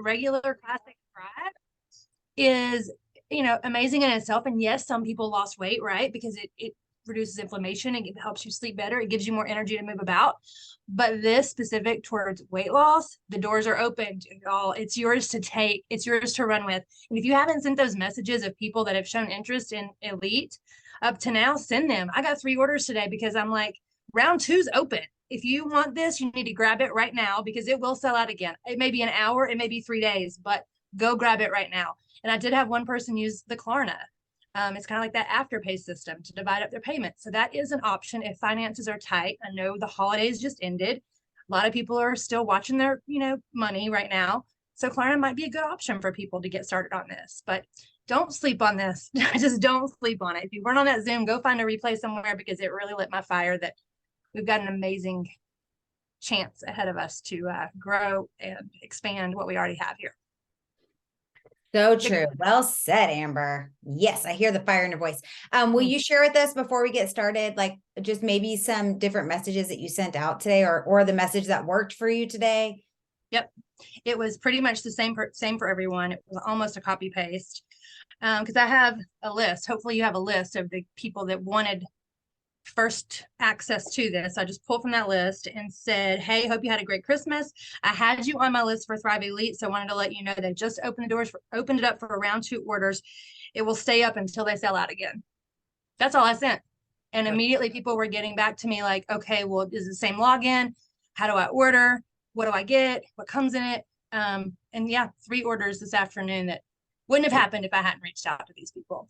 regular classic Thrive is, amazing in itself. And yes, some people lost weight, right? Because it reduces inflammation and it helps you sleep better. It gives you more energy to move about. But this specific towards weight loss, the doors are open to y'all. It's yours to take, it's yours to run with. And if you haven't sent those messages of people that have shown interest in Elite up to now, send them. I got 3 orders today because I'm like, round 2's open. If you want this, you need to grab it right now because it will sell out again. It may be an hour, it may be 3 days, but go grab it right now. And I did have one person use the Klarna. It's kind of like that Afterpay system to divide up their payments. So that is an option if finances are tight. I know the holidays just ended. A lot of people are still watching their, money right now. So Klarna might be a good option for people to get started on this. But don't sleep on this. Just don't sleep on it. If you weren't on that Zoom, go find a replay somewhere because it really lit my fire that we've got an amazing chance ahead of us to grow and expand what we already have here. So true. Well said, Amber. Yes, I hear the fire in your voice. Will you share with us before we get started, like just maybe some different messages that you sent out today or the message that worked for you today? Yep. It was pretty much the same for everyone. It was almost a copy paste. Because I have a list. Hopefully you have a list of the people that wanted first access to this. I just pulled from that list and said, hey, hope you had a great Christmas. I had you on my list for Thrive Elite, so I wanted to let you know they just opened it up for round 2 orders. It will stay up until they sell out again. That's all I sent. And immediately people were getting back to me like, okay, well, is it the same login? How do I order? What do I get? What comes in it? And yeah, 3 orders this afternoon that wouldn't have happened if I hadn't reached out to these people.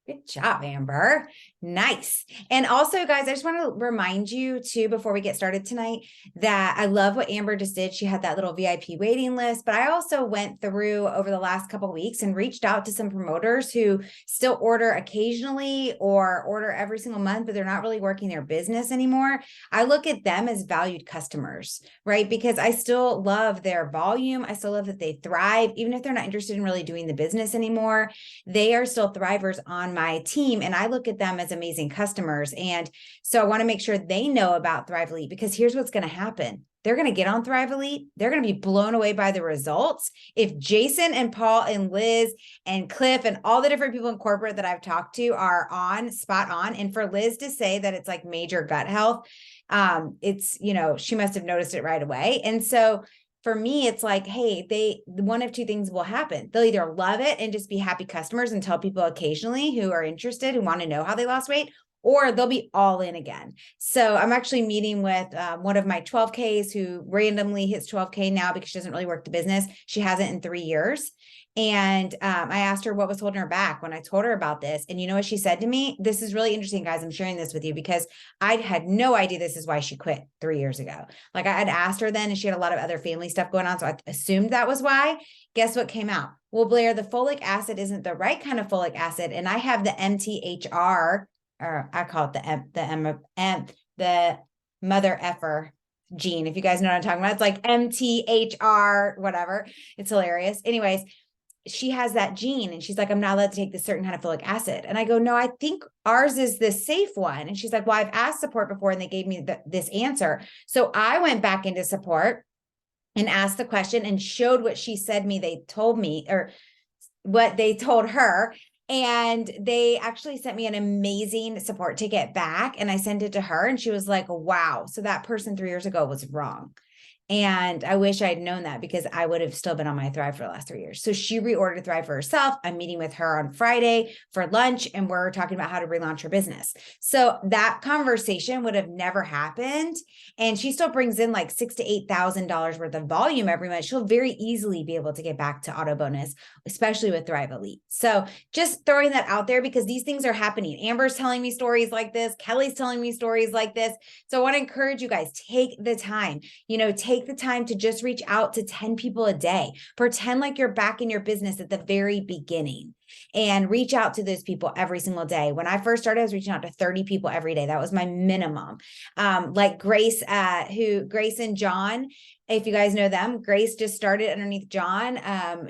Good job, Amber. Nice. And also, guys, I just want to remind you too, before we get started tonight, that I love what Amber just did. She had that little VIP waiting list, but I also went through over the last couple of weeks and reached out to some promoters who still order occasionally or order every single month, but they're not really working their business anymore. I look at them as valued customers, right? Because I still love their volume. I still love that they thrive, even if they're not interested in really doing the business anymore. They are still thrivers on my team, and I look at them as amazing customers. And so I want to make sure they know about Thrive Elite, because here's what's going to happen. They're going to get on Thrive Elite. They're going to be blown away by the results. If Jason and Paul and Liz and Cliff and all the different people in corporate that I've talked to are on spot on, and for Liz to say that it's like major gut health, it's, she must have noticed it right away. And so for me, it's like, hey, one of 2 things will happen. They'll either love it and just be happy customers and tell people occasionally who are interested, who want to know how they lost weight, or they'll be all in again. So I'm actually meeting with one of my 12Ks who randomly hits 12K now because she doesn't really work the business. She hasn't in 3 years. And I asked her what was holding her back when I told her about this. And you know what she said to me? This is really interesting, guys. I'm sharing this with you because I had no idea this is why she quit 3 years ago. Like I had asked her then, and she had a lot of other family stuff going on. So I assumed that was why. Guess what came out? Well, Blair, the folic acid isn't the right kind of folic acid. And I have the MTHR, or I call it the mother effer gene. If you guys know what I'm talking about, it's like MTHR, whatever. It's hilarious. Anyways, she has that gene and she's like, I'm not allowed to take this certain kind of folic acid. And I go, no, I think ours is the safe one. And she's like, well, I've asked support before and they gave me this answer. So I went back into support and asked the question and showed what she said they told me, or what they told her. And they actually sent me an amazing support ticket back, and I sent it to her and she was like, wow. So that person 3 years ago was wrong. And I wish I'd known that, because I would have still been on my Thrive for the last 3 years. So she reordered Thrive for herself. I'm meeting with her on Friday for lunch, and we're talking about how to relaunch her business. So that conversation would have never happened. And she still brings in like $6,000 to $8,000 worth of volume every month. She'll very easily be able to get back to auto bonus, especially with Thrive Elite. So just throwing that out there, because these things are happening. Amber's telling me stories like this. Kelly's telling me stories like this. So I want to encourage you guys, take the time, take the time to just reach out to 10 people a day. Pretend like you're back in your business at the very beginning and reach out to those people every single day. When I first started, I was reaching out to 30 people every day. That was my minimum. Like Grace and John if you guys know them, Grace just started underneath John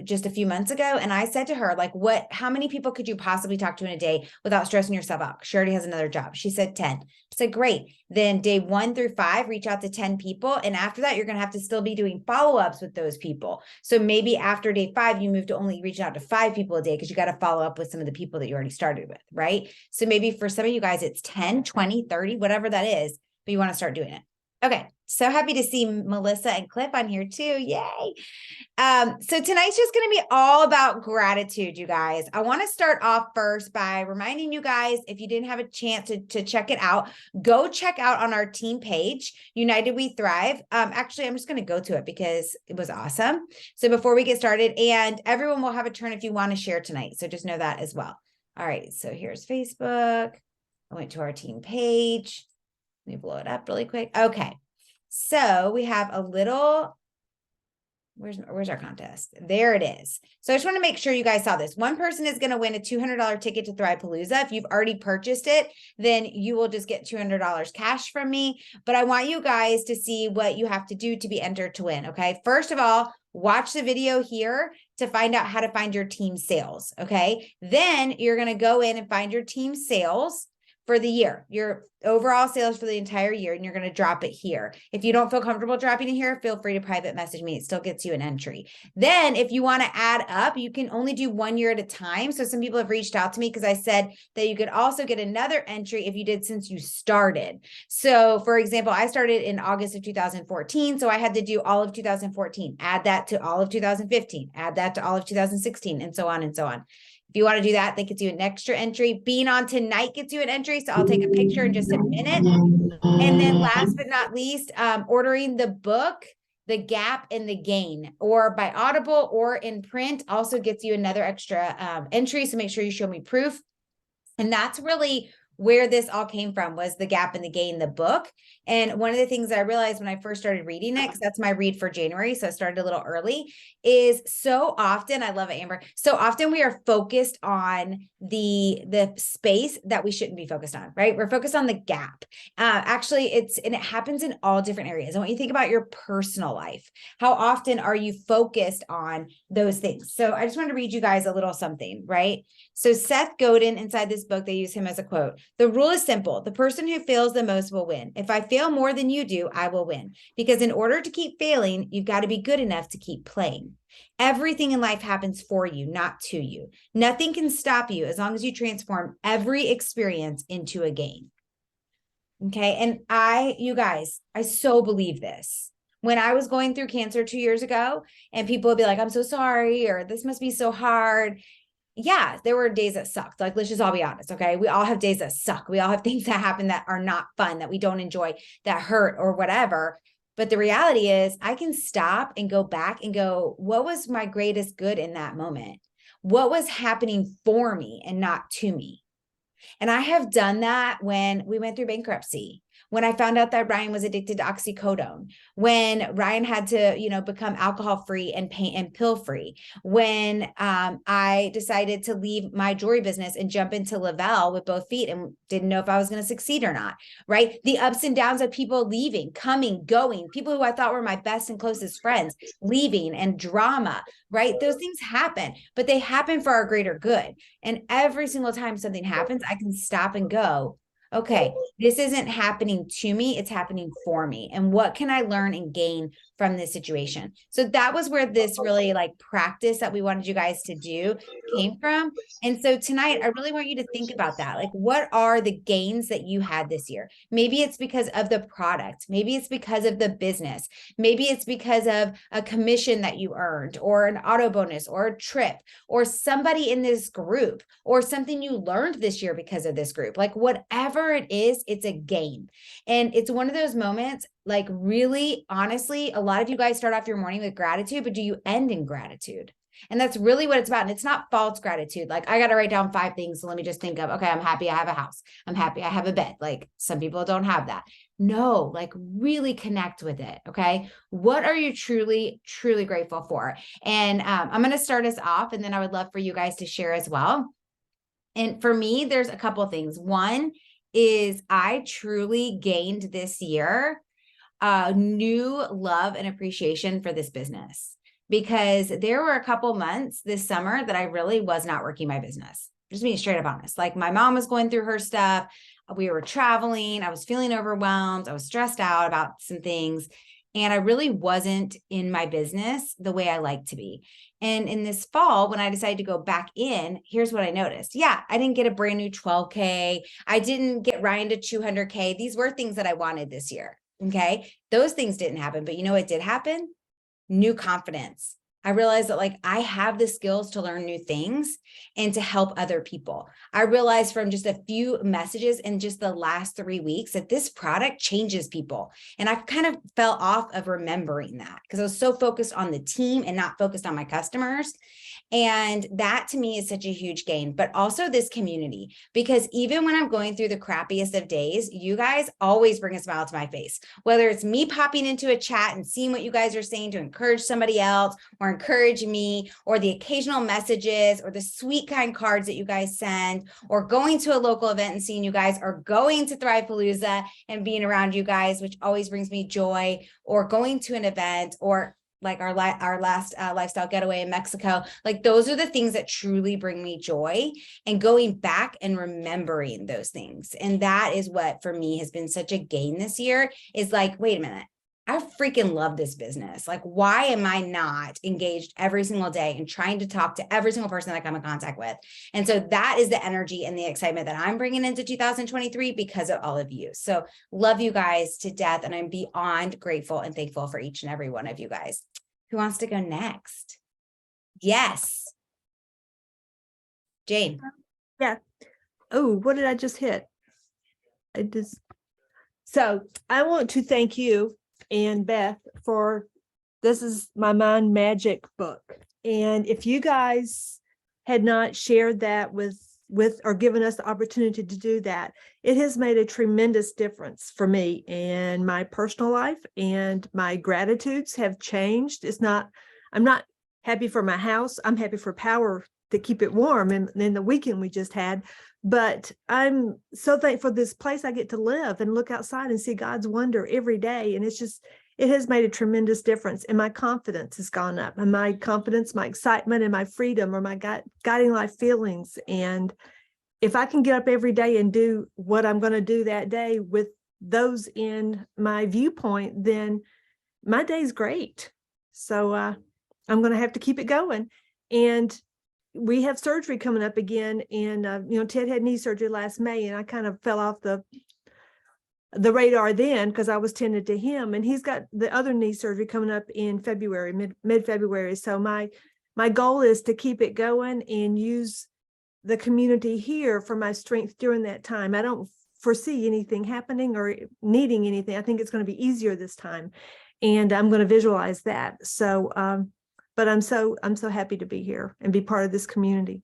just a few months ago. And I said to her, like, how many people could you possibly talk to in a day without stressing yourself out? She already has another job. She said 10. I said, great. Then day 1 through 5, reach out to 10 people. And after that, you're going to have to still be doing follow-ups with those people. So maybe after day 5, you move to only reaching out to 5 people a day because you got to follow up with some of the people that you already started with, right? So maybe for some of you guys, it's 10, 20, 30, whatever that is, but you want to start doing it. Okay. So happy to see Melissa and Cliff on here too. Yay. So tonight's just going to be all about gratitude, you guys. I want to start off first by reminding you guys, if you didn't have a chance to check it out, go check out on our team page, United We Thrive. Actually, I'm just going to go to it because it was awesome. So before we get started, and everyone will have a turn if you want to share tonight. So just know that as well. All right. So here's Facebook. I went to our team page. Let me blow it up really quick. Okay. So we have a little, where's our contest? There it is. So I just want to make sure you guys saw this. One person is going to win a $200 ticket to Thrivepalooza. If you've already purchased it, then you will just get $200 cash from me. But I want you guys to see what you have to do to be entered to win. Okay. First of all, watch the video here to find out how to find your team sales. Okay. Then you're going to go in and find your team sales for the year, your overall sales for the entire year, and you're going to drop it here. If you don't feel comfortable dropping it here, feel free to private message me. It still gets you an entry. Then if you want to add up, you can only do 1 year at a time. So some people have reached out to me because I said that you could also get another entry if you did since you started. So for example, I started in August of 2014. So I had to do all of 2014, add that to all of 2015, add that to all of 2016, and so on and so on. If you want to do that, that gets you an extra entry. Being on tonight gets you an entry. So I'll take a picture in just a minute. And then last but not least, ordering the book, The Gap and the Gain, or by Audible or in print also gets you another extra entry. So make sure you show me proof. And that's really where this all came from, was The Gap and the Gain, the book. And one of the things that I realized when I first started reading it, because that's my read for January, so I started a little early, is so often, I love it, Amber, so often we are focused on the space that we shouldn't be focused on, right? We're focused on the gap. Actually, and it happens in all different areas. And when you think about your personal life, how often are you focused on those things? So I just wanted to read you guys a little something, right? So Seth Godin, inside this book, they use him as a quote. The rule is simple. The person who fails the most will win. If I fail more than you do, I will win. Because in order to keep failing, you've got to be good enough to keep playing. Everything in life happens for you, not to you. Nothing can stop you as long as you transform every experience into a gain. Okay. And you guys, I so believe this. When I was going through cancer 2 years ago, and people would be like, I'm so sorry, or this must be so hard. Yeah, there were days that sucked. Like, let's just all be honest. Okay. We all have days that suck. We all have things that happen that are not fun, that we don't enjoy, that hurt or whatever. But the reality is I can stop and go back and go, what was my greatest good in that moment? What was happening for me and not to me? And I have done that when we went through bankruptcy, when I found out that Ryan was addicted to oxycodone, when Ryan had to, become alcohol free and pain and pill free, when I decided to leave my jewelry business and jump into Lavelle with both feet and didn't know if I was going to succeed or not, right? The ups and downs of people leaving, coming, going, people who I thought were my best and closest friends leaving, and drama, right? Those things happen, but they happen for our greater good. And every single time something happens, I can stop and go, okay, this isn't happening to me, it's happening for me. And what can I learn and gain from this situation? So that was where this really practice that we wanted you guys to do came from. And so tonight, I really want you to think about that. Like, what are the gains that you had this year? Maybe it's because of the product. Maybe it's because of the business. Maybe it's because of a commission that you earned, or an auto bonus, or a trip, or somebody in this group, or something you learned this year because of this group. Like, whatever it is, it's a gain. And it's one of those moments, really, honestly, a lot of you guys start off your morning with gratitude, but do you end in gratitude? And that's really what it's about. And it's not false gratitude. Like, I got to write down 5 things. So let me just think of, okay, I'm happy I have a house. I'm happy I have a bed. Like, some people don't have that. No, really connect with it. Okay. What are you truly, truly grateful for? And I'm going to start us off, and then I would love for you guys to share as well. And for me, there's a couple of things. One is I truly gained this year new love and appreciation for this business, because there were a couple months this summer that I really was not working my business. Just being straight up honest. Like my mom was going through her stuff. We were traveling. I was feeling overwhelmed. I was stressed out about some things. And I really wasn't in my business the way I like to be. And in this fall, when I decided to go back in, here's what I noticed. Yeah, I didn't get a brand new 12K. I didn't get Ryan to 200K. These were things that I wanted this year. Okay. Those things didn't happen, but you know what did happen? New confidence. I realized that like I have the skills to learn new things and to help other people. I realized from just a few messages in just the last 3 weeks that this product changes people. And I kind of fell off of remembering that because I was so focused on the team and not focused on my customers. And that to me is such a huge gain, but also this community, because even when I'm going through the crappiest of days, you guys always bring a smile to my face, whether it's me popping into a chat and seeing what you guys are saying to encourage somebody else or encourage me, or the occasional messages or the sweet kind cards that you guys send, or going to a local event and seeing you guys, or going to Thrivepalooza and being around you guys, which always brings me joy, or going to an event, or like our last lifestyle getaway in Mexico. Like those are the things that truly bring me joy, and going back and remembering those things. And that is what for me has been such a gain this year, is like, wait a minute, I freaking love this business. Like, why am I not engaged every single day and trying to talk to every single person that I come in contact with? And so that is the energy and the excitement that I'm bringing into 2023 because of all of you. So love you guys to death. And I'm beyond grateful and thankful for each and every one of you guys. Who wants to go next? Yes. Jane. Yeah. Oh, what did I just hit? So I want to thank you and Beth for, this is my Mind Magic book. And if you guys had not shared that with or given us the opportunity to do that, it has made a tremendous difference for me in my personal life, and my gratitudes have changed. I'm not happy for my house. I'm happy for power to keep it warm. And then the weekend we just had, but I'm so thankful for this place I get to live and look outside and see God's wonder every day. And it has made a tremendous difference. And my confidence has gone up, and my confidence, my excitement, and my freedom, or my guiding life feelings. And if I can get up every day and do what I'm going to do that day with those in my viewpoint, then my day's great. So I'm going to have to keep it going. And we have surgery coming up again. And, Ted had knee surgery last May, and I kind of fell off the radar then because I was tended to him, and he's got the other knee surgery coming up in February, mid-February. So my goal is to keep it going and use the community here for my strength during that time. I don't foresee anything happening or needing anything. I think it's going to be easier this time, and I'm going to visualize that. So, but I'm so happy to be here and be part of this community.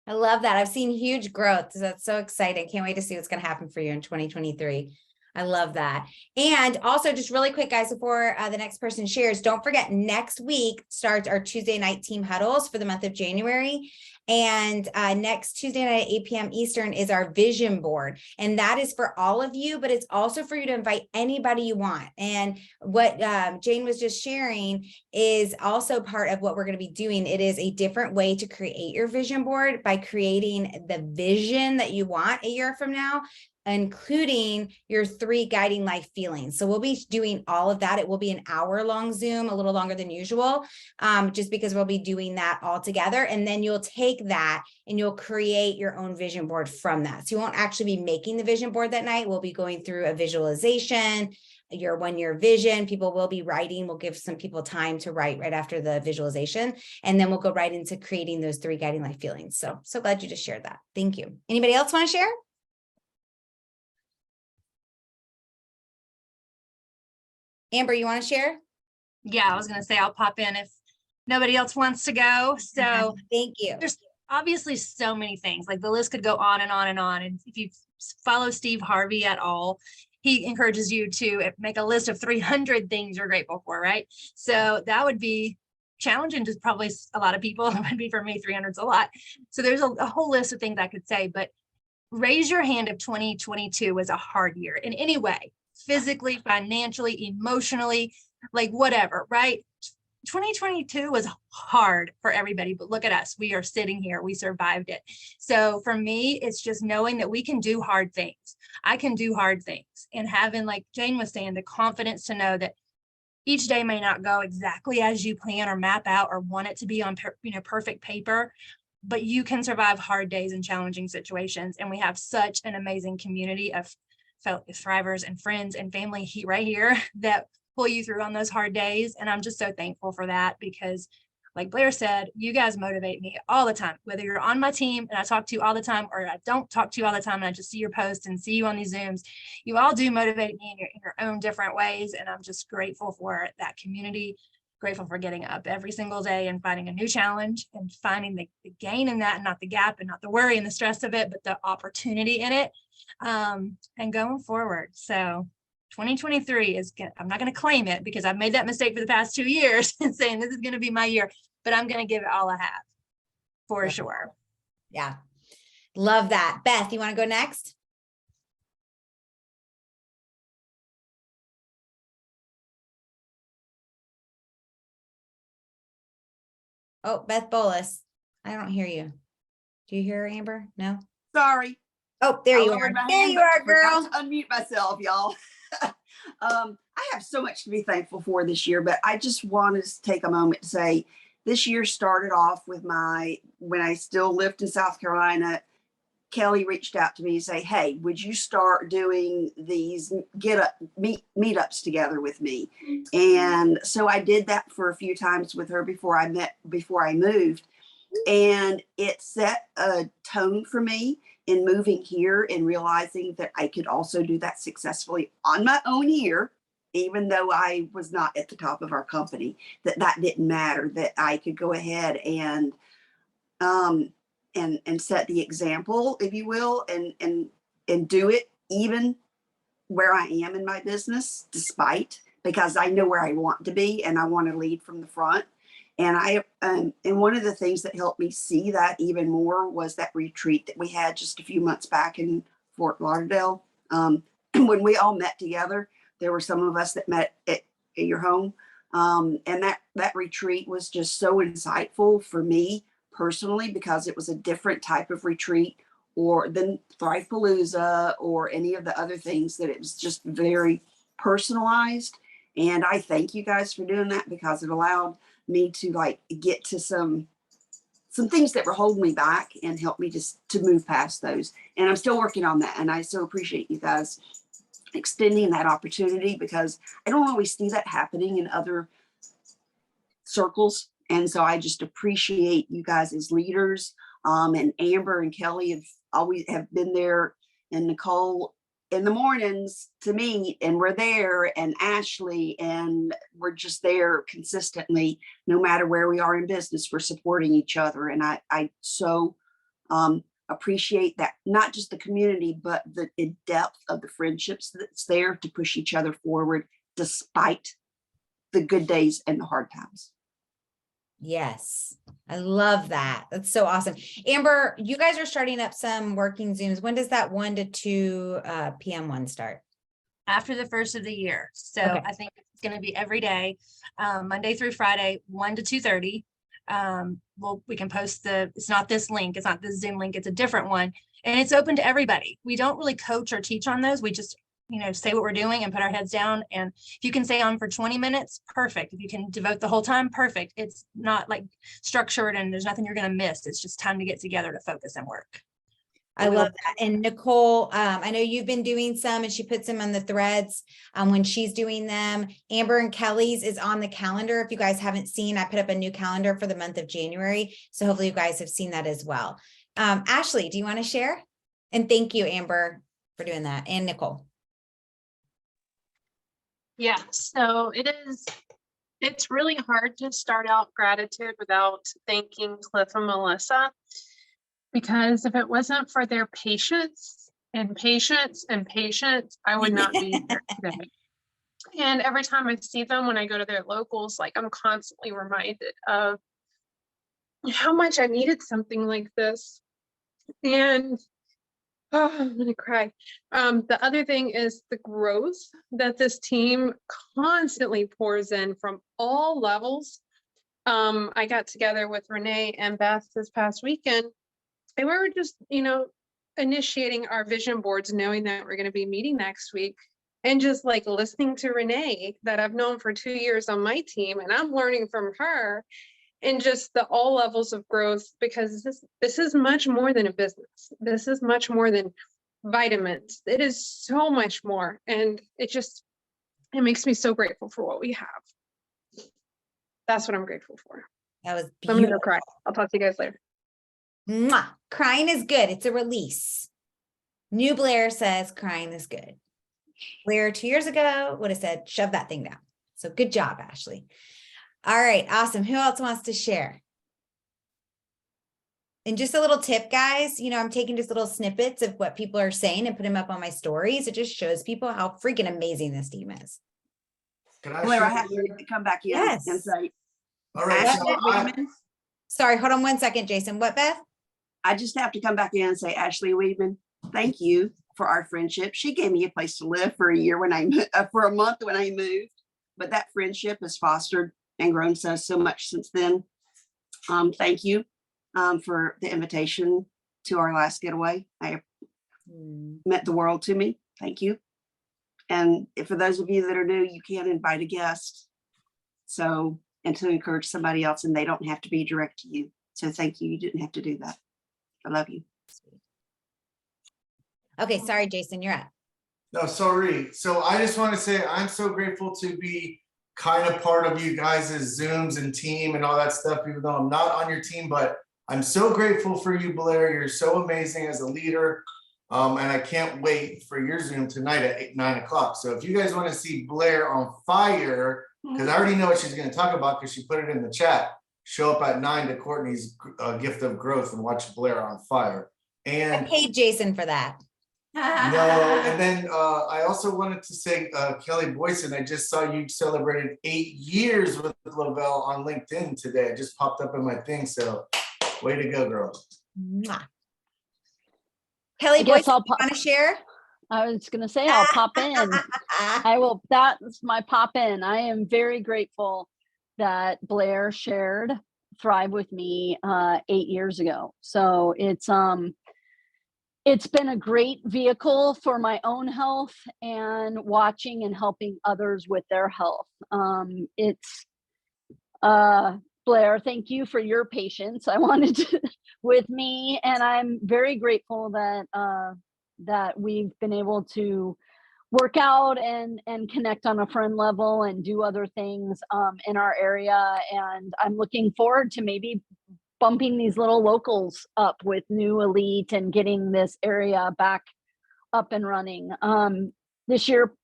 I love that. I've seen huge growth. So that's so exciting. Can't wait to see what's going to happen for you in 2023. I love that. And also just really quick, guys, before the next person shares, don't forget next week starts our Tuesday night team huddles for the month of January. And next Tuesday night at 8 p.m. Eastern is our vision board. And that is for all of you, but it's also for you to invite anybody you want. And what Jane was just sharing is also part of what we're going to be doing. It is a different way to create your vision board by creating the vision that you want a year from now, including your 3 guiding life feelings. So we'll be doing all of that. It will be an hour-long Zoom, a little longer than usual, just because we'll be doing that all together. And then you'll take that and you'll create your own vision board from that. So you won't actually be making the vision board that night. We'll be going through a visualization, your 1-year vision. People will be writing. We'll give some people time to write right after the visualization. And then we'll go right into creating those 3 guiding life feelings. So glad you just shared that. Thank you. Anybody else want to share? Amber, you want to share? Yeah, I was going to say I'll pop in if nobody else wants to go. So thank you. There's obviously so many things. Like the list could go on and on and on. And if you follow Steve Harvey at all, he encourages you to make a list of 300 things you're grateful for, right? So that would be challenging to probably a lot of people. It would be for me, 300's a lot. So there's a whole list of things I could say, but raise your hand if 2022 was a hard year in any way. physically, financially, emotionally, like whatever, right? 2022 was hard for everybody, but look at us. We are sitting here. We survived it. So for me, it's just knowing that we can do hard things. I can do hard things, and having, like Jane was saying, the confidence to know that each day may not go exactly as you plan or map out or want it to be on perfect paper, but you can survive hard days and challenging situations. And we have such an amazing community of thrivers and friends and family right here that pull you through on those hard days. And I'm just so thankful for that, because like Blair said, you guys motivate me all the time, whether you're on my team and I talk to you all the time, or I don't talk to you all the time and I just see your posts and see you on these Zooms. You all do motivate me in your own different ways. And I'm just grateful for that community, grateful for getting up every single day and finding a new challenge and finding the gain in that, and not the gap and not the worry and the stress of it, but the opportunity in it, and going forward. So 2023 is good. I'm not going to claim it because I've made that mistake for the past 2 years and saying this is going to be my year, but I'm going to give it all I have for sure. Yeah. Love that. Beth, you want to go next? Oh, Beth Bolus. I don't hear you. Do you hear her, Amber? No? Sorry. Oh, there I you lowered are. my There hand, you but are, girl. forgot to unmute myself, y'all. I have so much to be thankful for this year, but I just wanted to take a moment to say this year started off with when I still lived in South Carolina. Kelly reached out to me and say, "Hey, would you start doing these meetups together with me?" And so I did that for a few times with her before I moved. And it set a tone for me in moving here and realizing that I could also do that successfully on my own here, even though I was not at the top of our company, that didn't matter, that I could go ahead and set the example, if you will, and do it even where I am in my business, because I know where I want to be and I want to lead from the front. And and one of the things that helped me see that even more was that retreat that we had just a few months back in Fort Lauderdale. When we all met together, there were some of us that met at your home. And that retreat was just so insightful for me personally, because it was a different type of retreat than Thrivepalooza or any of the other things, that it was just very personalized. And I thank you guys for doing that, because it allowed me to get to some things that were holding me back and help me just to move past those. And I'm still working on that. And I so appreciate you guys extending that opportunity, because I don't always see that happening in other circles. And so I just appreciate you guys as leaders. And Amber and Kelly have been there, and Nicole in the mornings to meet, and we're there, and Ashley, and we're just there consistently, no matter where we are in business, we're supporting each other. And I so appreciate that, not just the community, but the depth of the friendships that's there to push each other forward, despite the good days and the hard times. Yes, I love that. That's so awesome. Amber, you guys are starting up some working Zooms. When does that 1 to 2 p.m. one start? After the first of the year. So Okay. I think it's going to be every day, Monday through Friday, 1 to 2:30. We can post it's not this link, it's not this Zoom link, it's a different one. And it's open to everybody. We don't really coach or teach on those. We just, say what we're doing and put our heads down. And if you can stay on for 20 minutes, perfect. If you can devote the whole time, perfect. It's not like structured and there's nothing you're going to miss. It's just time to get together to focus and work. I love that. And Nicole, I know you've been doing some, and she puts them on the threads when she's doing them. Amber and Kelly's is on the calendar. If you guys haven't seen, I put up a new calendar for the month of January. So hopefully you guys have seen that as well. Ashley, do you want to share? And thank you, Amber, for doing that, and Nicole. Yeah, so it's really hard to start out gratitude without thanking Cliff and Melissa, because if it wasn't for their patience and patience and patience, I would not be here today. And every time I see them when I go to their locals, I'm constantly reminded of how much I needed something like this. And Oh, I'm gonna cry. The other thing is the growth that this team constantly pours in from all levels. I got together with Renee and Beth this past weekend, and we were just, initiating our vision boards, knowing that we're going to be meeting next week, and just like listening to Renee that I've known for 2 years on my team, and I'm learning from her, and just the all levels of growth, because this is much more than a business. This is much more than vitamins. It is so much more, and it makes me so grateful for what we have. That's what I'm grateful for. That was I'm gonna beautiful. go cry. I'll talk to you guys later. Mwah. Crying is good. It's a release. New Blair says crying is good. Blair 2 years ago would have said, shove that thing down. So good job, Ashley. All right, awesome. Who else wants to share? And just a little tip, guys, I'm taking just little snippets of what people are saying and put them up on my stories. It just shows people how freaking amazing this team is. Can I Blair, I share? have to come back in Yes. and say, All right. Ashley So Weedman, Sorry, hold on 1 second, Jason. What, Beth? I just have to come back in and say, Ashley Weedman, thank you for our friendship. She gave me a place to live for a year for a month when I moved, but that friendship has fostered and grown so much since then. Thank you for the invitation to our last getaway. I meant the world to me. Thank you. And for those of you that are new, you can invite a guest. So, and to encourage somebody else, and they don't have to be direct to you. So thank you. You didn't have to do that. I love you. Okay, sorry, Jason, you're up. No, sorry. So I just want to say I'm so grateful to be kind of part of you guys' Zooms and team and all that stuff, even though I'm not on your team, but I'm so grateful for you, Blair. You're so amazing as a leader. And I can't wait for your Zoom tonight at 9 o'clock. So if you guys want to see Blair on fire, because I already know what she's going to talk about because she put it in the chat, show up at 9 to Courtney's gift of growth and watch Blair on fire. I And paid Jason for that. no, and then I also wanted to say, Kelly Boyson, I just saw you celebrated 8 years with Lavelle on LinkedIn today. It just popped up in my thing. So way to go, girl. Mwah. Kelly I guess Boyce, I'll you want to share? I was going to say I'll pop in. I will. That's my pop in. I am very grateful that Blair shared Thrive with me 8 years ago. So it's been a great vehicle for my own health and watching and helping others with their health. Blair, thank you for your patience. I wanted to with me, and I'm very grateful that we've been able to work out and connect on a friend level and do other things in our area. And I'm looking forward to maybe bumping these little locals up with new elite and getting this area back up and running this year.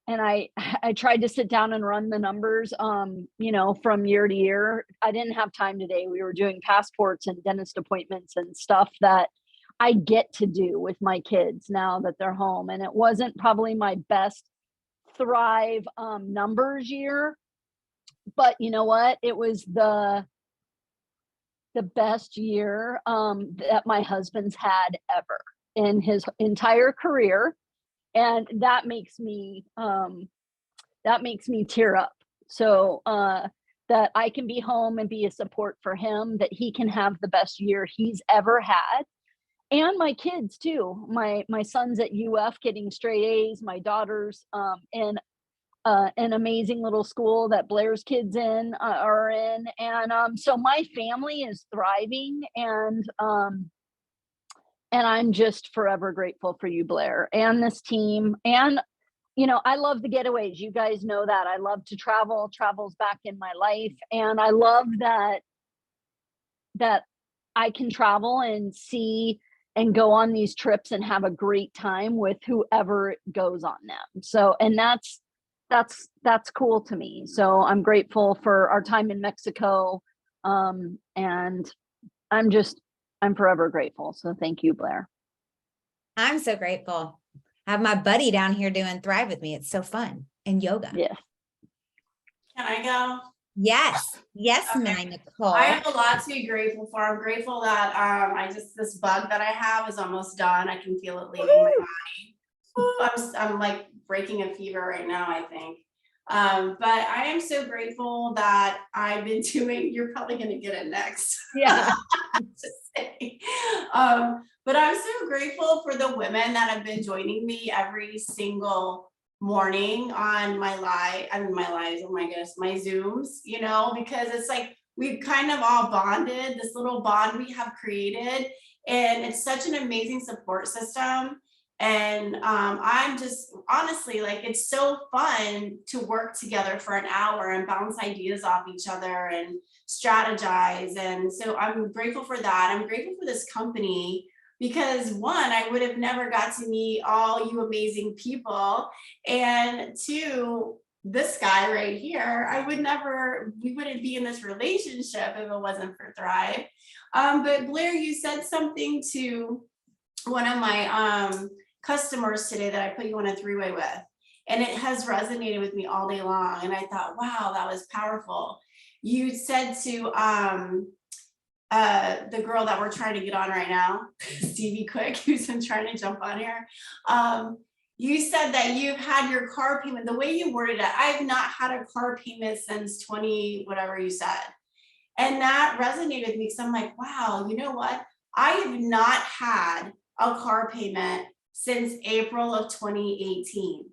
And I tried to sit down and run the numbers, from year to year. I didn't have time today. We were doing passports and dentist appointments and stuff that I get to do with my kids now that they're home. And it wasn't probably my best Thrive numbers year, but you know what? It was the best year that my husband's had ever in his entire career. And that makes me tear up. So that I can be home and be a support for him, that he can have the best year he's ever had. And my kids too. My son's at UF getting straight A's. My daughter's in an amazing little school that Blair's kids are in. And so my family is thriving, and I'm just forever grateful for you, Blair, and this team. And, I love the getaways. You guys know that. I love to travel. Travel's back in my life. And I love that I can travel and see and go on these trips and have a great time with whoever goes on them. So, and that's cool to me. So I'm grateful for our time in Mexico. And I'm forever grateful. So thank you, Blair. I'm so grateful. I have my buddy down here doing Thrive with me. It's so fun. And yoga. Yeah. Can I go? Yes. Yes, my Nicole. I have a lot to be grateful for. I'm grateful that this bug that I have is almost done. I can feel it leaving my body. Ooh, I'm like breaking a fever right now, I think. But I am so grateful that I've been doing, you're probably gonna get it next. Yeah. To say. But I'm so grateful for the women that have been joining me every single morning on my lives, oh my goodness, my Zooms, you know, because it's like we've kind of all bonded, this little bond we have created, and it's such an amazing support system. And I'm just honestly like, it's so fun to work together for an hour and bounce ideas off each other and strategize. And so I'm grateful for that. I'm grateful for this company because one, I would have never got to meet all you amazing people. And two, this guy right here, we wouldn't be in this relationship if it wasn't for Thrive. But Blair, you said something to one of my customers today that I put you on a three-way with, and it has resonated with me all day long. And I thought, wow, that was powerful. You said to the girl that we're trying to get on right now, Stevie Quick, who's been trying to jump on here. You said that you've had your car payment, the way you worded it, I've not had a car payment since 20, whatever you said. And that resonated with me because I'm like, wow, you know what? I have not had a car payment since April of 2018.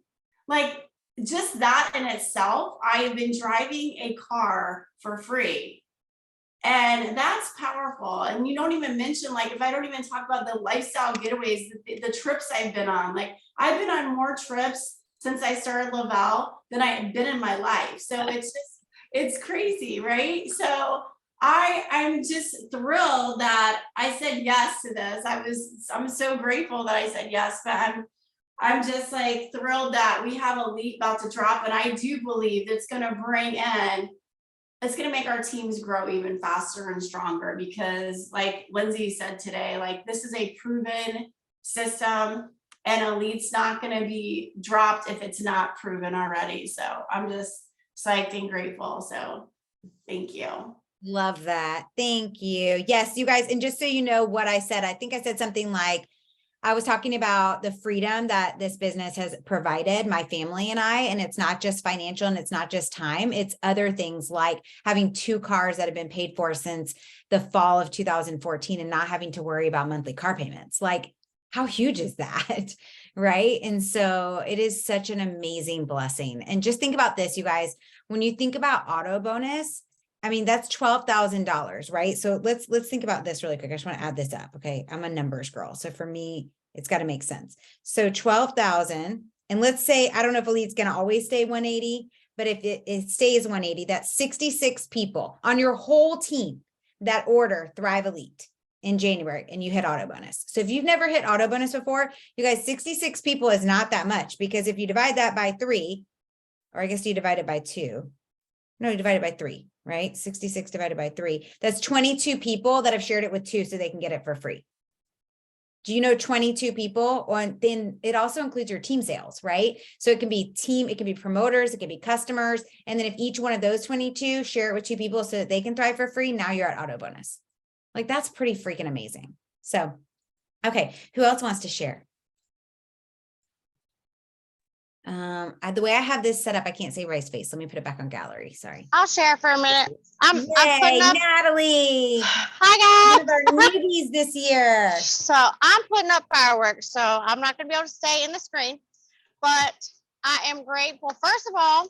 Like just that in itself, I have been driving a car for free. And that's powerful. And you don't even mention, like, if I don't even talk about the lifestyle getaways, the trips I've been on, like I've been on more trips since I started Lavelle than I had been in my life. So it's crazy, right? So I'm just thrilled that I said yes to this. I'm so grateful that I said yes, but I'm just like thrilled that we have Elite about to drop. And I do believe it's going to make our teams grow even faster and stronger because like Lindsay said today, like this is a proven system and Elite's not going to be dropped if it's not proven already. So I'm just psyched and grateful. So thank you. Love that. Thank you. Yes, you guys. And just so you know what I said, I think I said something like, I was talking about the freedom that this business has provided my family and I, and it's not just financial and it's not just time. It's other things like having 2 cars that have been paid for since the fall of 2014 and not having to worry about monthly car payments. Like how huge is that? Right. And so it is such an amazing blessing. And just think about this, you guys, when you think about auto bonus, I mean, that's $12,000, right? So let's think about this really quick. I just want to add this up. Okay. I'm a numbers girl. So for me, it's got to make sense. So 12,000, and let's say, I don't know if Elite's going to always stay 180, but if it stays 180, that's 66 people on your whole team that order Thrive Elite in January and you hit auto bonus. So if you've never hit auto bonus before, you guys, 66 people is not that much because if you divide that by 3, or I guess you divide it by 2, no, you divide it by 3, right? 66 divided by 3. That's 22 people that have shared it with 2 so they can get it for free. Do you know 22 people? And then it also includes your team sales, right? So it can be team, it can be promoters, it can be customers. And then if each one of those 22 share it with 2 people so that they can thrive for free, now you're at auto bonus. Like that's pretty freaking amazing. So, okay, who else wants to share? The way I have this set up, I can't say Rice Face. Let me put it back on gallery. Sorry. I'll share for a minute. I'm putting up. Natalie. Hi One of our guys. newbies this year. So I'm putting up fireworks. So I'm not going to be able to stay in the screen, but I am grateful, first of all,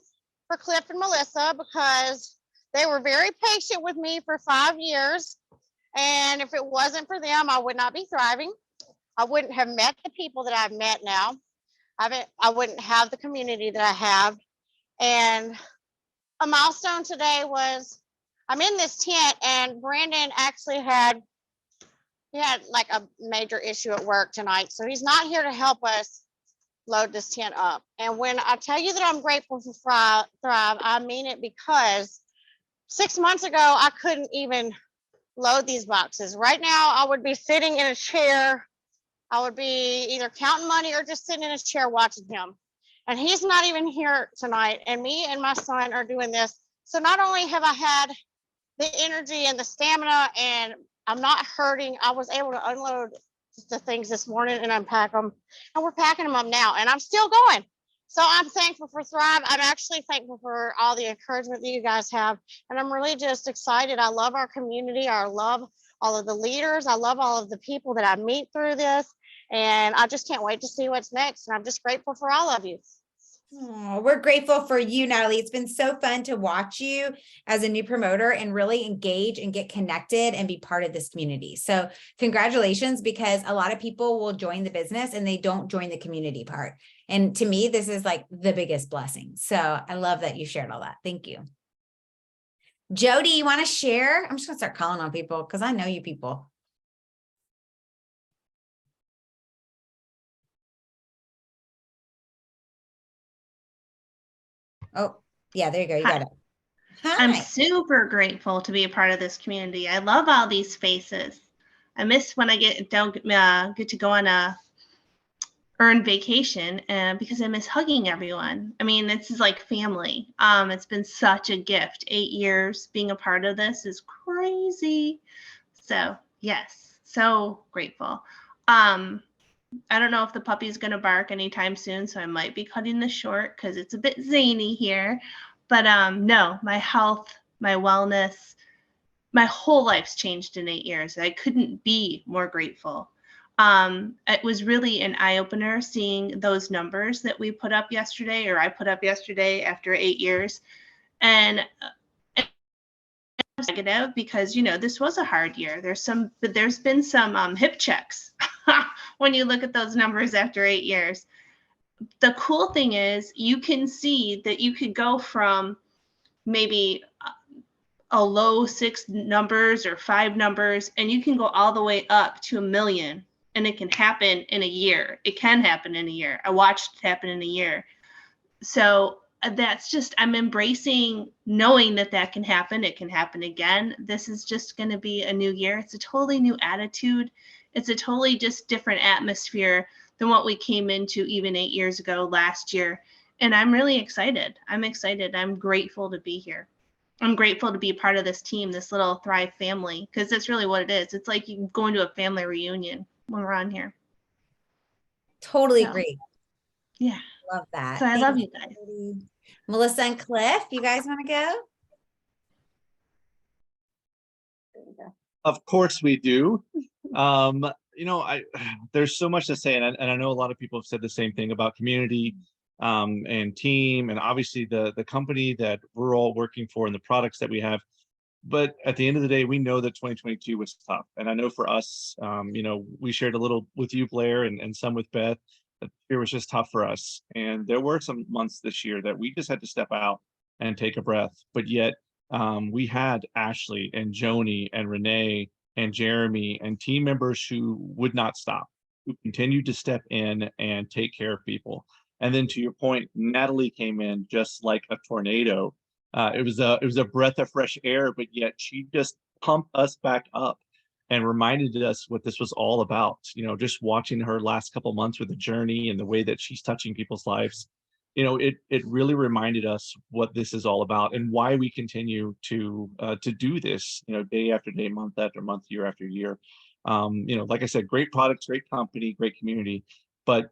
for Cliff and Melissa because they were very patient with me for 5 years. And if it wasn't for them, I would not be thriving. I wouldn't have met the people that I've met now. I wouldn't have the community that I have. And a milestone today was I'm in this tent and Brandon actually had like a major issue at work tonight. So he's not here to help us load this tent up. And when I tell you that I'm grateful for Thrive, I mean it because 6 months ago, I couldn't even load these boxes. Right now, I would be sitting in a chair. I would be either counting money or just sitting in his chair watching him. And he's not even here tonight. And me and my son are doing this So not only have I had the energy and the stamina and I'm not hurting, I was able to unload the things this morning and unpack them, and we're packing them up now, and I'm still going. So I'm thankful for Thrive. I'm actually thankful for all the encouragement that you guys have, and I'm really just excited. I love our community. I love all of the leaders. I love all of the people that I meet through this, and I just can't wait to see what's next. And I'm just grateful for all of you. Oh, we're grateful for you, Natalie. It's been so fun to watch you as a new promoter and really engage and get connected and be part of this community. So congratulations, because a lot of people will join the business and they don't join the community part. And to me, this is like the biggest blessing. So I love that you shared all that. Thank you. Jody, you want to share? I'm just going to start calling on people because I know you people. Oh, yeah, there you go. You got it. Hi. I'm super grateful to be a part of this community. I love all these faces. I miss when I don't get to go on a earned vacation because I miss hugging everyone. I mean, this is like family. It's been such a gift. 8 years being a part of this is crazy. So yes, so grateful. I don't know if the puppy's going to bark anytime soon, so I might be cutting this short because it's a bit zany here. But no, my health, my wellness, my whole life's changed in 8 years. I couldn't be more grateful. It was really an eye-opener seeing those numbers that we put up yesterday, or I put up yesterday after 8 years. And negative because, you know, this was a hard year. There's been some hip checks when you look at those numbers after 8 years. The cool thing is you can see that you could go from maybe a low 6 numbers or 5 numbers, and you can go all the way up to 1 million, and it can happen in a year. It can happen in a year. I watched it happen in a year. So that's just, I'm embracing knowing that that can happen. It can happen again. This is just going to be a new year. It's a totally new attitude. It's a totally just different atmosphere than what we came into even 8 years ago last year. And I'm really excited. I'm excited. I'm grateful to be here. I'm grateful to be part of this team, this little Thrive family, because that's really what it is. It's like you going to a family reunion when we're on here. Totally So, agree. Yeah. Love that. So I love you guys. Melissa and Cliff, you guys want to go? Of course we do. You know, there's so much to say, and I know a lot of people have said the same thing about community and team, and obviously the company that we're all working for and the products that we have. But at the end of the day, we know that 2022 was tough. And I know for us, you know, we shared a little with you, Blair, and some with Beth. It was just tough for us. And there were some months this year that we just had to step out and take a breath. But yet we had Ashley and Joni and Renee and Jeremy and team members who would not stop, who continued to step in and take care of people. And then to your point, Natalie came in just like a tornado. It was a breath of fresh air, but yet she just pumped us back up and reminded us what this was all about. You know, just watching her last couple months with the journey and the way that she's touching people's lives, you know, it really reminded us what this is all about and why we continue to do this, you know, day after day, month after month, year after year. You know, like I said, great products, great company, great community, but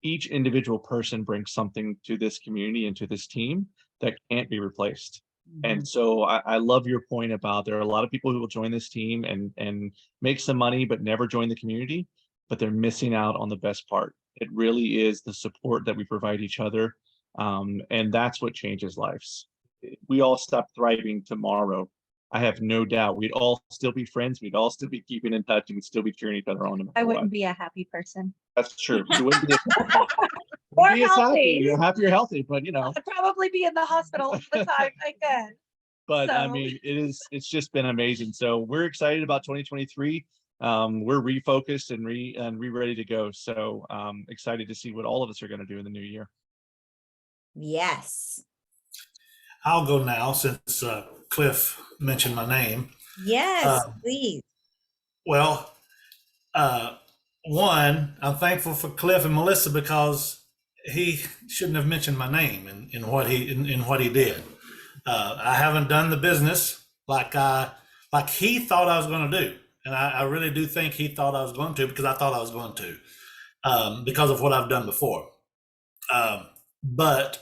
each individual person brings something to this community and to this team that can't be replaced. And so I love your point about there are a lot of people who will join this team and make some money, but never join the community, but they're missing out on the best part. It really is the support that we provide each other. And that's what changes lives. We all stop thriving tomorrow. I have no doubt we'd all still be friends. We'd all still be keeping in touch and we'd still be cheering each other on. I wouldn't be a happy person. That's true. You wouldn't be Or be as happy. healthy. You're happy, you're healthy, but you know. I'd probably be in the hospital all the time I can. But I So- mean, it's just been amazing. So we're excited about 2023. We're refocused and ready to go. So excited to see what all of us are going to do in the new year. Yes. I'll go now since Cliff mentioned my name. Yes, please. Well, one, I'm thankful for Cliff and Melissa because he shouldn't have mentioned my name in what he did. I haven't done the business like he thought I was going to do. And I really do think he thought I was going to, because I thought I was going to, because of what I've done before. But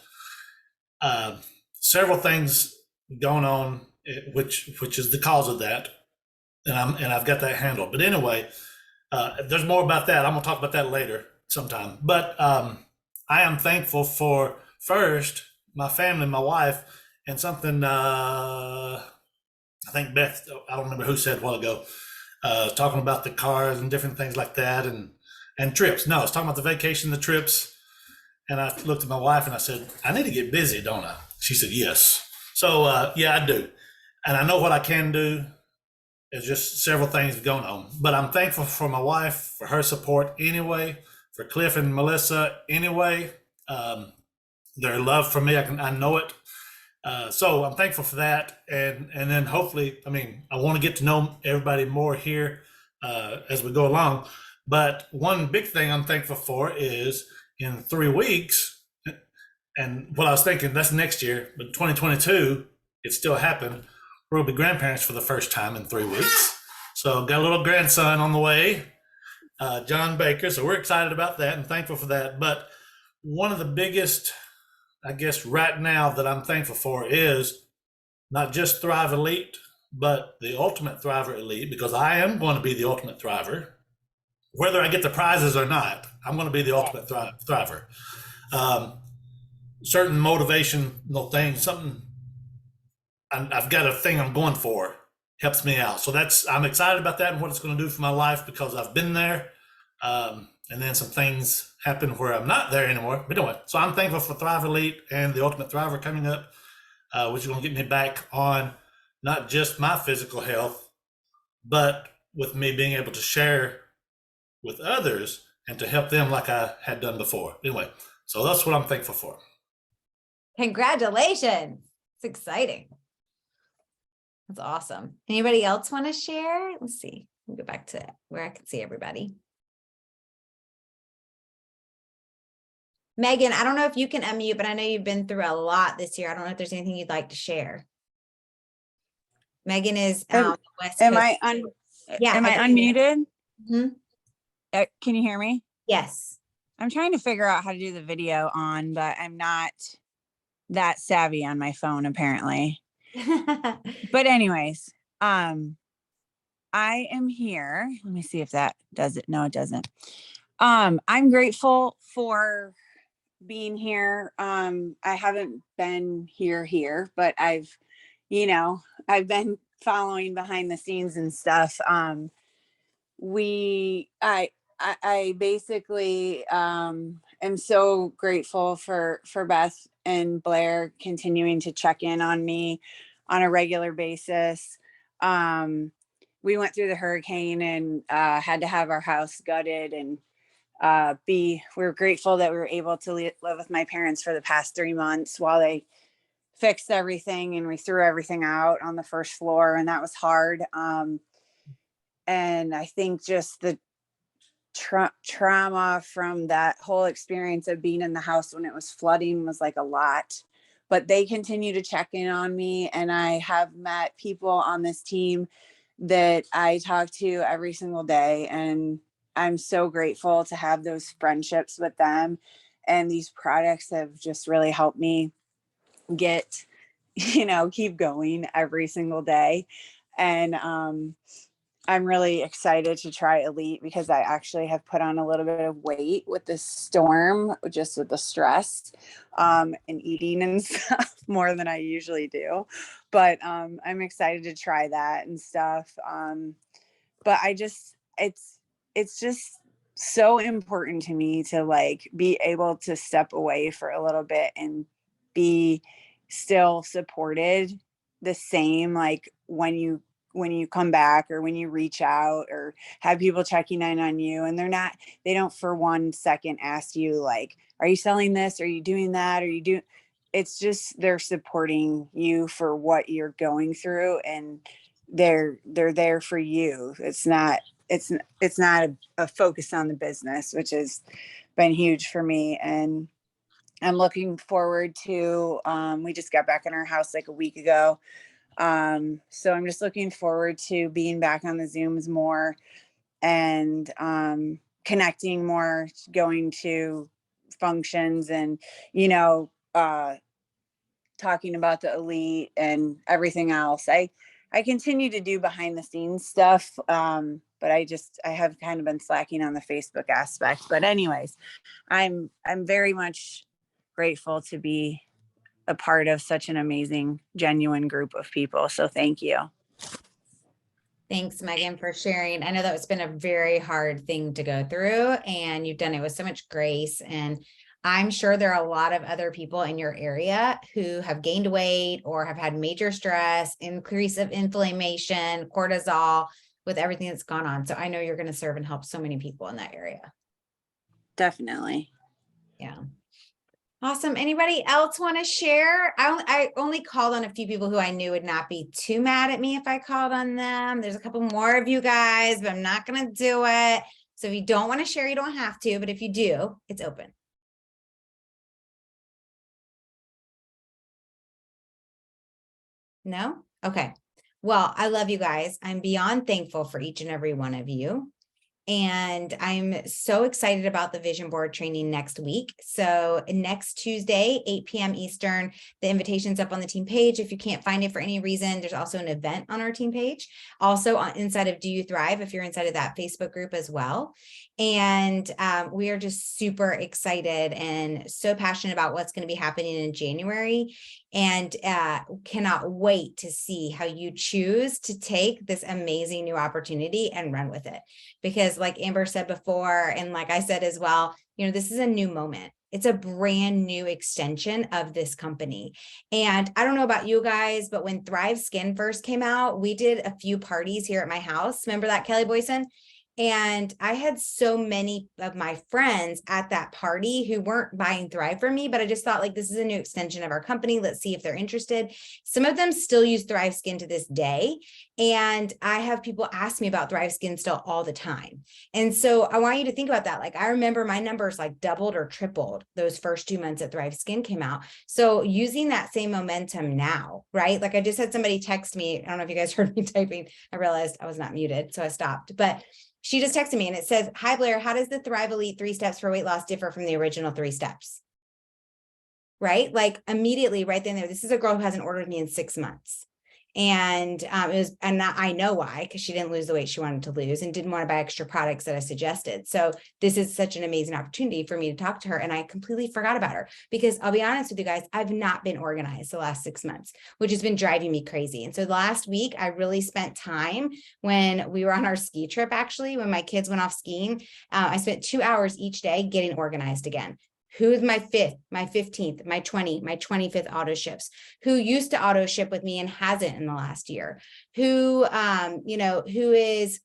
several things going on, which is the cause of that, and I've got that handled. But anyway, there's more about that. I'm gonna talk about that later sometime. But I am thankful for, first, my family, my wife, and something I think Beth, I don't remember who said a while ago, talking about the cars and different things like that, and trips. No, I was talking about the vacation, the trips. And I looked at my wife and I said, I need to get busy, don't I? She said, yes. So, yeah, I do. And I know what I can do. There's just several things going on. But I'm thankful for my wife, for her support anyway, for Cliff and Melissa anyway. Their love for me, I know it. So I'm thankful for that. And then hopefully, I want to get to know everybody more here as we go along. But one big thing I'm thankful for is, in 3 weeks, and what I was thinking, that's next year, but 2022, it still happened. We'll be grandparents for the first time in 3 weeks. So got a little grandson on the way, John Baker. So we're excited about that and thankful for that. But one of the biggest, I guess, right now that I'm thankful for is not just Thrive Elite, but the Ultimate Thriver Elite, because I am going to be the Ultimate Thriver. Whether I get the prizes or not, I'm going to be the ultimate thriver. Certain motivational things, something I've got a thing I'm going for, helps me out. So I'm excited about that and what it's going to do for my life, because I've been there. And then some things happen where I'm not there anymore. But anyway, so I'm thankful for Thrive Elite and the Ultimate Thriver coming up, which is going to get me back on not just my physical health, but with me being able to share with others and to help them like I had done before. Anyway, so that's what I'm thankful for. Congratulations. It's exciting. That's awesome. Anybody else want to share? Let's see. We'll go back to where I can see everybody. Megan, I don't know if you can unmute, but I know you've been through a lot this year. I don't know if there's anything you'd like to share. Megan is Am West am Coast. I Yeah, am I can hear you. unmuted? Mhm. Can you hear me? Yes. I'm trying to figure out how to do the video on, but I'm not that savvy on my phone apparently. But anyways, I am here. Let me see if that does it. No, it doesn't. I'm grateful for being here. I haven't been here, but I've been following behind the scenes and stuff. I basically am so grateful for Beth and Blair continuing to check in on me on a regular basis. We went through the hurricane and had to have our house gutted, and we're grateful that we were able to live with my parents for the past 3 months while they fixed everything, and we threw everything out on the first floor, and that was hard. And I think just the trauma from that whole experience of being in the house when it was flooding was like a lot, but they continue to check in on me. And I have met people on this team that I talk to every single day, and I'm so grateful to have those friendships with them. And these products have just really helped me get, keep going every single day. And I'm really excited to try Elite because I actually have put on a little bit of weight with this storm, just with the stress and eating and stuff more than I usually do. But I'm excited to try that and stuff. But it's just so important to me to be able to step away for a little bit and be still supported the same, when you come back or when you reach out or have people checking in on you, and they don't for 1 second ask you are you selling this? Are you doing that? It's just, they're supporting you for what you're going through, and they're there for you. It's not a focus on the business, which has been huge for me. And I'm looking forward to, we just got back in our house like a week ago. So I'm just looking forward to being back on the Zooms more and connecting more, going to functions and, you know, talking about the elite and everything else. I continue to do behind the scenes stuff, but I have kind of been slacking on the Facebook aspect. But anyways, I'm very much grateful to be a part of such an amazing, genuine group of people. So thank you. Thanks, Megan, for sharing. I know that it's been a very hard thing to go through, and you've done it with so much grace. And I'm sure there are a lot of other people in your area who have gained weight or have had major stress, increase of inflammation, cortisol, with everything that's gone on. So I know you're going to serve and help so many people in that area. Definitely. Yeah. Awesome. Anybody else want to share? I only called on a few people who I knew would not be too mad at me if I called on them. There's a couple more of you guys, but I'm not going to do it. So if you don't want to share, you don't have to, but if you do, it's open. No? Okay. Well, I love you guys. I'm beyond thankful for each and every one of you. And I'm so excited about the vision board training next week. So next Tuesday, 8 p.m. Eastern, the invitation's up on the team page. If you can't find it for any reason, there's also an event on our team page. Also inside of Do You Thrive, if you're inside of that Facebook group as well. And we are just super excited and so passionate about what's going to be happening in January, and cannot wait to see how you choose to take this amazing new opportunity and run with it. Because like Amber said before, and like I said as well, you know, this is a new moment. It's a brand new extension of this company. And I don't know about you guys, but when Thrive Skin first came out, we did a few parties here at my house. Remember that, Kelly Boyson? And I had so many of my friends at that party who weren't buying Thrive from me, but I just thought, like, this is a new extension of our company. Let's see if they're interested. Some of them still use Thrive Skin to this day. And I have people ask me about Thrive Skin still all the time. And so I want you to think about that. Like, I remember my numbers like doubled or tripled those first 2 months that Thrive Skin came out. So using that same momentum now, right? Like, I just had somebody text me. I don't know if you guys heard me typing. I realized I was not muted, so I stopped. But she just texted me and it says, "Hi Blair, how does the Thrive Elite 3 steps for weight loss differ from the original 3 steps?" Right? Like, immediately right then there, this is a girl who hasn't ordered me in 6 months. And I know why, because she didn't lose the weight she wanted to lose and didn't want to buy extra products that I suggested. So this is such an amazing opportunity for me to talk to her. And I completely forgot about her, because I'll be honest with you guys, I've not been organized the last 6 months, which has been driving me crazy. And so last week, I really spent time when we were on our ski trip, actually, when my kids went off skiing. I spent 2 hours each day getting organized again. Who's my 5th, my 15th, my 20, my 25th auto ships? Who used to auto ship with me and hasn't in the last year? Who, who is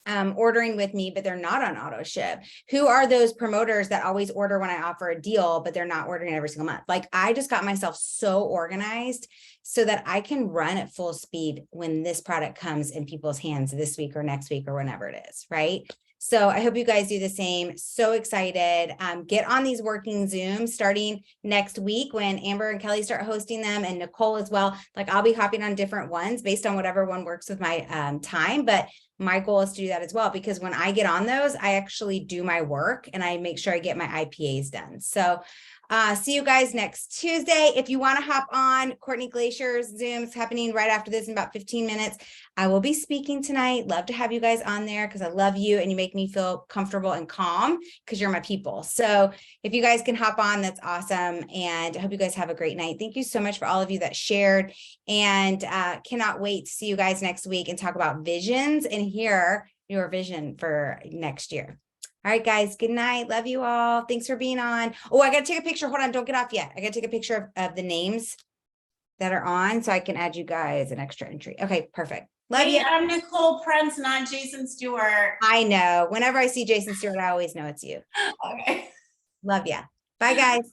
ordering with me, but they're not on auto ship? Who are those promoters that always order when I offer a deal, but they're not ordering every single month? Like, I just got myself so organized so that I can run at full speed when this product comes in people's hands this week or next week or whenever it is, right? So I hope you guys do the same. So excited. Get on these working Zooms starting next week when Amber and Kelly start hosting them, and Nicole as well. Like, I'll be hopping on different ones based on whatever one works with my time. But my goal is to do that as well, because when I get on those, I actually do my work and I make sure I get my IPAs done. So see you guys next Tuesday. If you want to hop on Courtney Glacier's Zoom's happening right after this in about 15 minutes. I will be speaking tonight. Love to have you guys on there, because I love you and you make me feel comfortable and calm because you're my people. So if you guys can hop on, that's awesome. And I hope you guys have a great night. Thank you so much for all of you that shared, and cannot wait to see you guys next week and talk about visions and hear your vision for next year. All right, guys, good night. Love you all. Thanks for being on. Oh, I got to take a picture. Hold on. Don't get off yet. I got to take a picture of the names that are on so I can add you guys an extra entry. Okay, perfect. Love you. I'm Nicole Prince, not Jason Stewart. I know. Whenever I see Jason Stewart, I always know it's you. Okay. Love ya. Bye, guys.